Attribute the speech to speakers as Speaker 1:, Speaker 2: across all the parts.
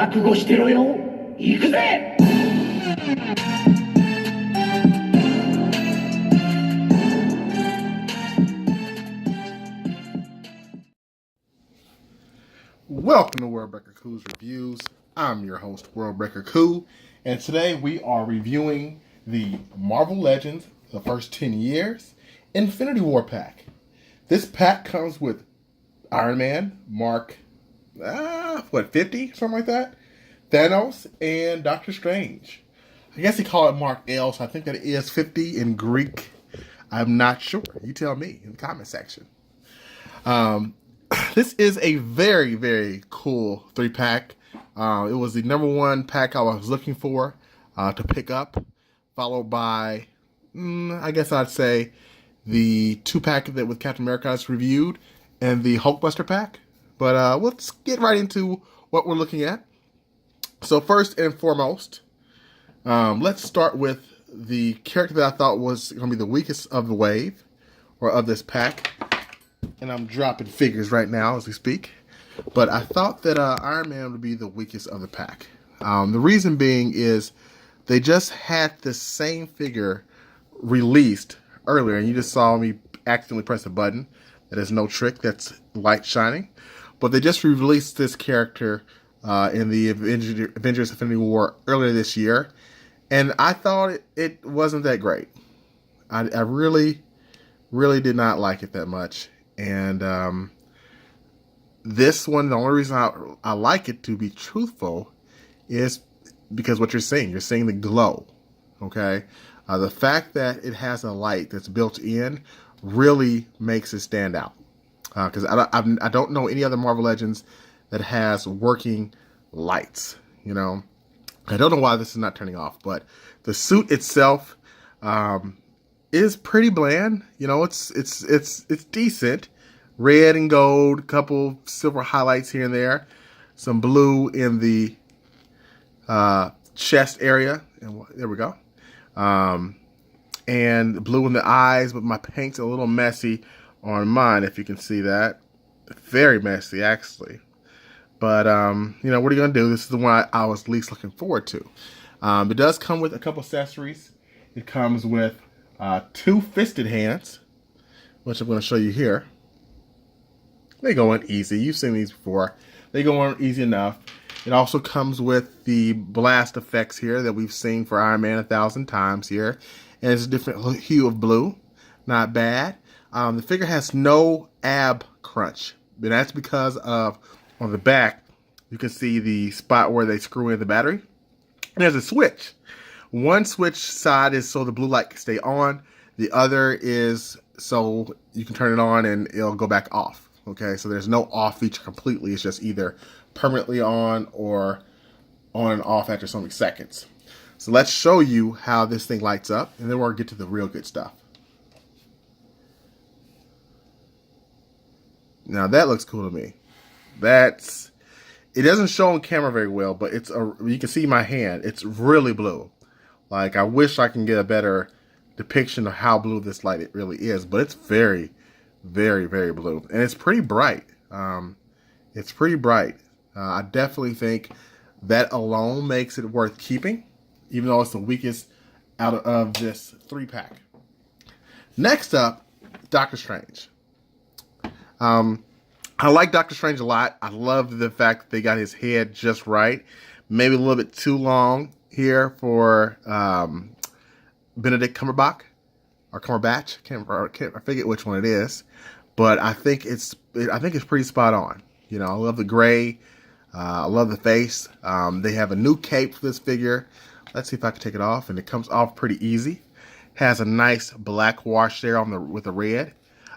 Speaker 1: 覚悟してろよ。行くぜ。
Speaker 2: Welcome to Worldbreaker Coo's Reviews. I'm your host, Worldbreaker Coo, and today we are reviewing the Marvel Legends, the first 10 years, Infinity War pack. This pack comes with Ironman, Mark, 50? Something like that? Thanos, and Doctor Strange. I guess he called it Mark L, so I think that it is 50 in Greek. I'm not sure. You tell me in the comment section. This is a very, very cool 3-pack. It was the number one pack I was looking for to pick up, followed by, I guess I'd say, the 2-pack that with Captain America I just reviewed, and the Hulkbuster pack. But let's get right into what we're looking at. So first and foremost, let's start with the character that I thought was going to be the weakest of the wave, or of this pack. And I'm dropping figures right now as we speak. But I thought that Iron Man would be the weakest of the pack. The reason being is they just had the same figure released earlier. And you just saw me accidentally press a button. That is no trick. That's light shining. But they just released this character in the Avengers Infinity War earlier this year. And I thought it wasn't that great. I really did not like it that much. And this one, the only reason I like it, to be truthful, is because what you're seeing the glow, okay? The fact that it has a light that's built in really makes it stand out. Because I don't know any other Marvel Legends that has working lights, you know? I don't know why this is not turning off, but the suit itself is pretty bland. You know, it's decent. Red and gold, couple silver highlights here and there, some blue in the chest area, and there we go, and blue in the eyes. But my paint's a little messy on mine, if you can see that. Very messy, actually. But you know, what are you gonna do? This is the one I was least looking forward to. It does come with a couple accessories. It comes with 2 fisted hands, which I'm going to show you here. They go in easy. You've seen these before. They go in easy enough. It also comes with the blast effects here that we've seen for Iron Man 1,000 times here. And it's a different hue of blue. Not bad. The figure has no ab crunch. And that's because of, on the back, you can see the spot where they screw in the battery. And there's a switch. One switch side is so the blue light can stay on. The other is so you can turn it on and it'll go back off. Okay, so there's no off feature completely. It's just either permanently on or on and off after so many seconds. So let's show you how this thing lights up, and then we'll get to the real good stuff. Now that looks cool to me. It doesn't show on camera very well, but you can see my hand. It's really blue. Like, I wish I can get a better depiction of how blue this light it really is, but it's very, very, very blue, and it's pretty bright. It's pretty bright. I definitely think that alone makes it worth keeping, even though it's the weakest out of this 3-pack. Next up, Doctor Strange. I like Doctor Strange a lot. I love the fact that they got his head just right. Maybe a little bit too long here for Benedict Cumberbatch. Or Cumberbatch, I forget which one it is, but I think it's pretty spot on. You know, I love the gray, I love the face. They have a new cape for this figure. Let's see if I can take it off, and it comes off pretty easy. Has a nice black wash there with the red.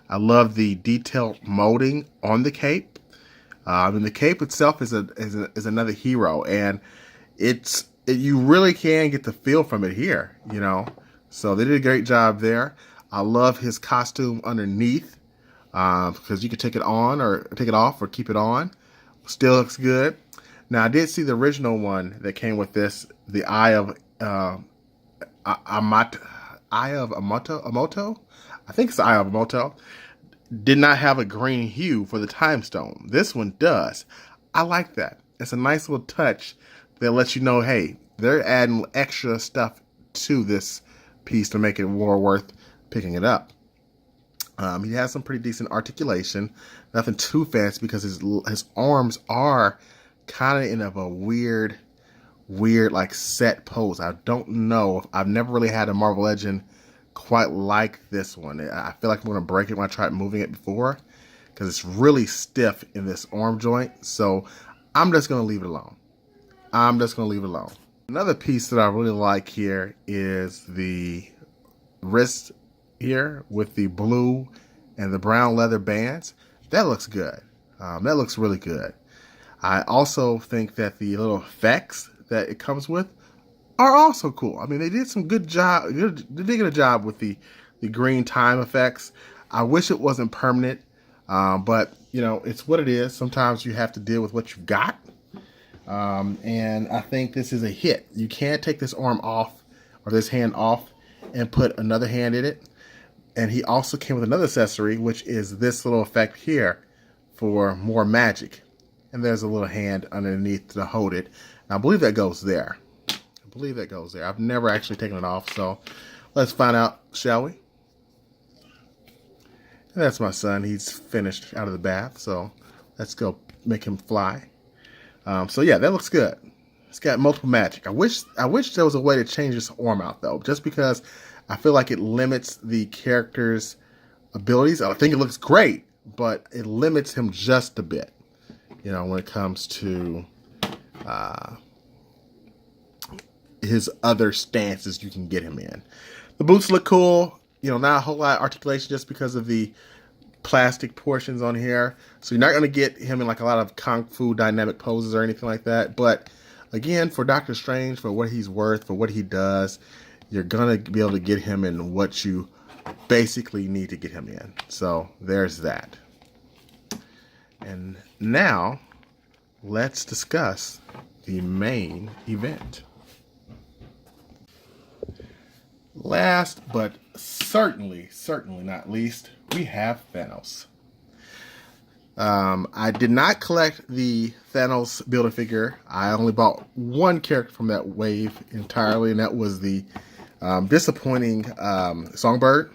Speaker 2: I love the detailed molding on the cape. And the cape itself is another hero, and you really can get the feel from it here. You know. So they did a great job there. I love his costume underneath because you can take it on or take it off or keep it on. Still looks good. Now, I did see the original one that came with this, the Eye of Amoto. I think it's the Eye of Amoto. Did not have a green hue for the Time Stone. This one does. I like that. it's a nice little touch that lets you know, hey, they're adding extra stuff to this piece to make it more worth picking it up. He has some pretty decent articulation, nothing too fancy because his arms are kind of in a weird like set pose. I don't know. I've never really had a Marvel Legend quite like this one. I feel like I'm going to break it when I tried moving it before because it's really stiff in this arm joint. So I'm just going to leave it alone. Another piece that I really like here is the wrist here with the blue and the brown leather bands. That looks good. That looks really good. I also think that the little effects that it comes with are also cool. I mean, they did some good job. They did a job with the green time effects. I wish it wasn't permanent, but you know, it's what it is. Sometimes you have to deal with what you've got. And I think this is a hit. You can't take this arm off or this hand off and put another hand in it. And he also came with another accessory, which is this little effect here for more magic. And there's a little hand underneath to hold it. And I believe that goes there. I've never actually taken it off, so let's find out, shall we? And that's my son. He's finished out of the bath, so let's go make him fly. So yeah, that looks good. It's got multiple magic. I wish there was a way to change this arm out though, just because I feel like it limits the character's abilities. I think it looks great, but it limits him just a bit. You know, when it comes to his other stances you can get him in. The boots look cool. You know, not a whole lot of articulation just because of the plastic portions on here. So you're not going to get him in like a lot of kung fu dynamic poses or anything like that. But again, for Doctor Strange, for what he's worth, for what he does, you're going to be able to get him in what you basically need to get him in. So there's that. And now let's discuss the main event. Last but certainly not least, we have Thanos. I did not collect the Thanos Build-A-Figure. I only bought one character from that wave entirely, and that was the disappointing Songbird.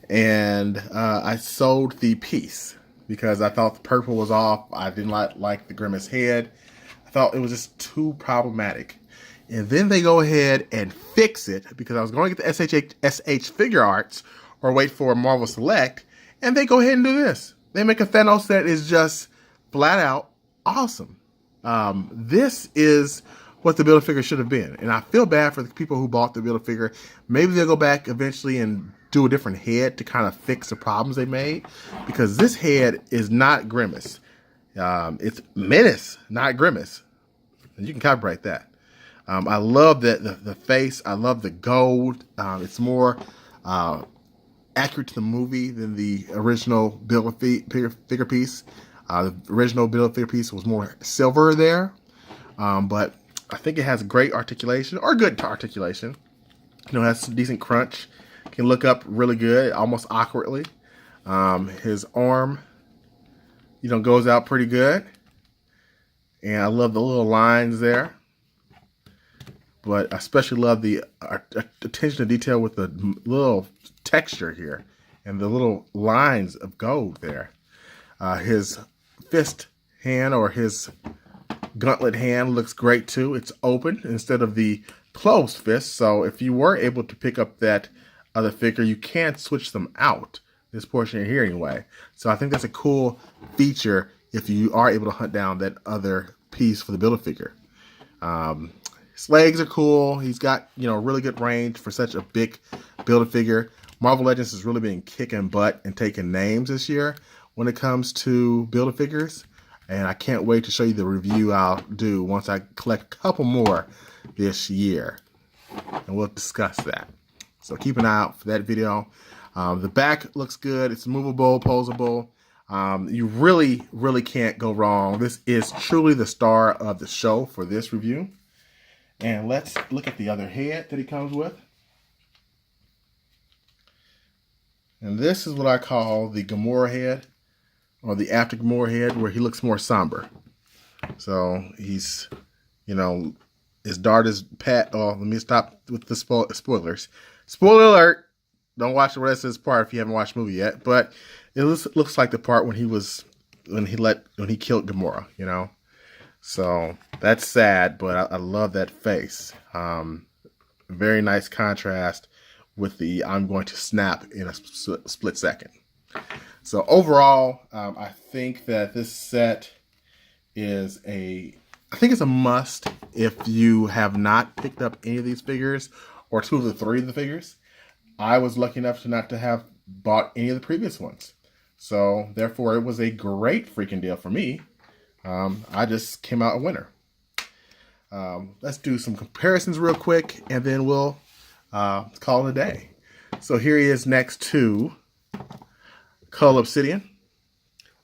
Speaker 2: And I sold the piece because I thought the purple was off. I did not like the Grimace head. I thought it was just too problematic. And then they go ahead and fix it because I was going to get the SH Figure Arts or wait for Marvel Select, and they go ahead and do this. They make a Thanos that is just flat out awesome. This is what the Build-A-Figure should have been. And I feel bad for the people who bought the Build-A-Figure. Maybe they'll go back eventually and do a different head to kind of fix the problems they made, because this head is not Grimace. It's Menace, not Grimace. And you can copyright that. I love the face. I love the gold. It's more accurate to the movie than the original Build-A-Figure piece. The original Build-A-Figure piece was more silver there. But I think it has great articulation, or good articulation. You know, it has some decent crunch. Can look up really good, almost awkwardly. His arm, you know, goes out pretty good. And I love the little lines there. But I especially love the attention to detail with the little texture here and the little lines of gold there. His fist hand, or his gauntlet hand, looks great too. It's open instead of the closed fist. So if you were able to pick up that other figure, you can switch them out. This portion here anyway. So I think that's a cool feature if you are able to hunt down that other piece for the Build-A-Figure. His legs are cool. He's got, you know, really good range for such a big Build-A-Figure. Marvel Legends has really been kicking butt and taking names this year when it comes to Build-A-Figures. And I can't wait to show you the review I'll do once I collect a couple more this year. And we'll discuss that. So keep an eye out for that video. The back looks good. It's movable, posable. You really can't go wrong. This is truly the star of the show for this review. And let's look at the other head that he comes with. And this is what I call the Gamora head, or the after Gamora head, where he looks more somber. So he's, his daughter's pet. Oh, let me stop with the spoilers. Spoiler alert! Don't watch the rest of this part if you haven't watched the movie yet. But it looks like the part when he killed Gamora. So that's sad, but I love that face. Very nice contrast with the I'm going to snap in a split second. So overall, I think that this set is I think it's a must if you have not picked up any of these figures or two of the three of the figures. I was lucky enough to not to have bought any of the previous ones. So therefore it was a great freaking deal for me. I just came out a winner. Let's do some comparisons real quick and then we'll call it a day. So here he is next to Cull Obsidian.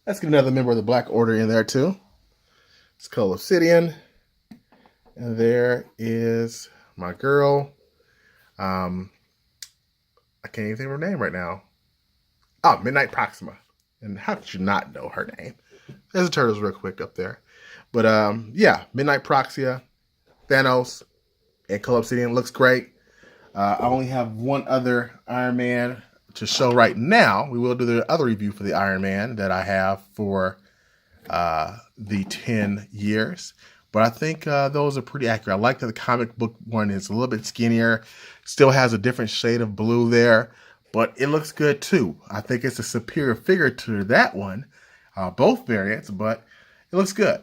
Speaker 2: Let's get another member of the Black Order in there too. It's Cull Obsidian. And there is my girl. I can't even think of her name right now. Oh, Midnight Proxima. And how could you not know her name? There's the turtles real quick up there. But yeah, Midnight Proxima, Thanos, and Cull Obsidian looks great. I only have one other Iron Man to show right now. We will do the other review for the Iron Man that I have for the 10 years. But I think those are pretty accurate. I like that the comic book one is a little bit skinnier. Still has a different shade of blue there. But it looks good too. I think it's a superior figure to that one. Both variants, but it looks good.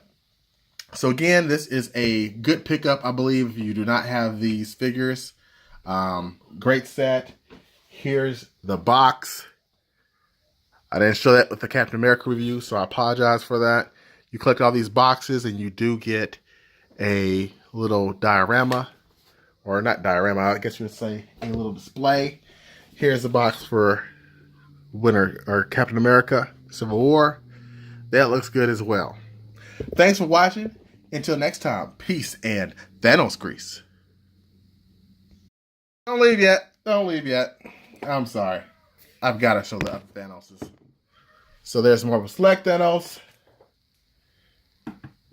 Speaker 2: So again, this is a good pickup, I believe, if you do not have these figures. Great set. Here's the box. I didn't show that with the Captain America review, so I apologize for that. You collect all these boxes and you do get a little diorama, or not diorama, I guess you would say a little display. Here's the box for Winter or Captain America Civil War. That looks good as well. Thanks for watching. Until next time, peace and Thanos grease. Don't leave yet. Don't leave yet. I'm sorry. I've got to show the other Thanoses. So there's Marvel Select Thanos.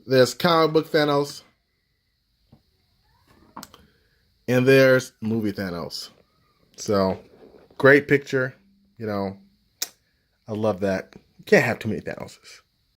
Speaker 2: There's comic book Thanos. And there's movie Thanos. So, great picture. I love that. You can't have too many Thanoses.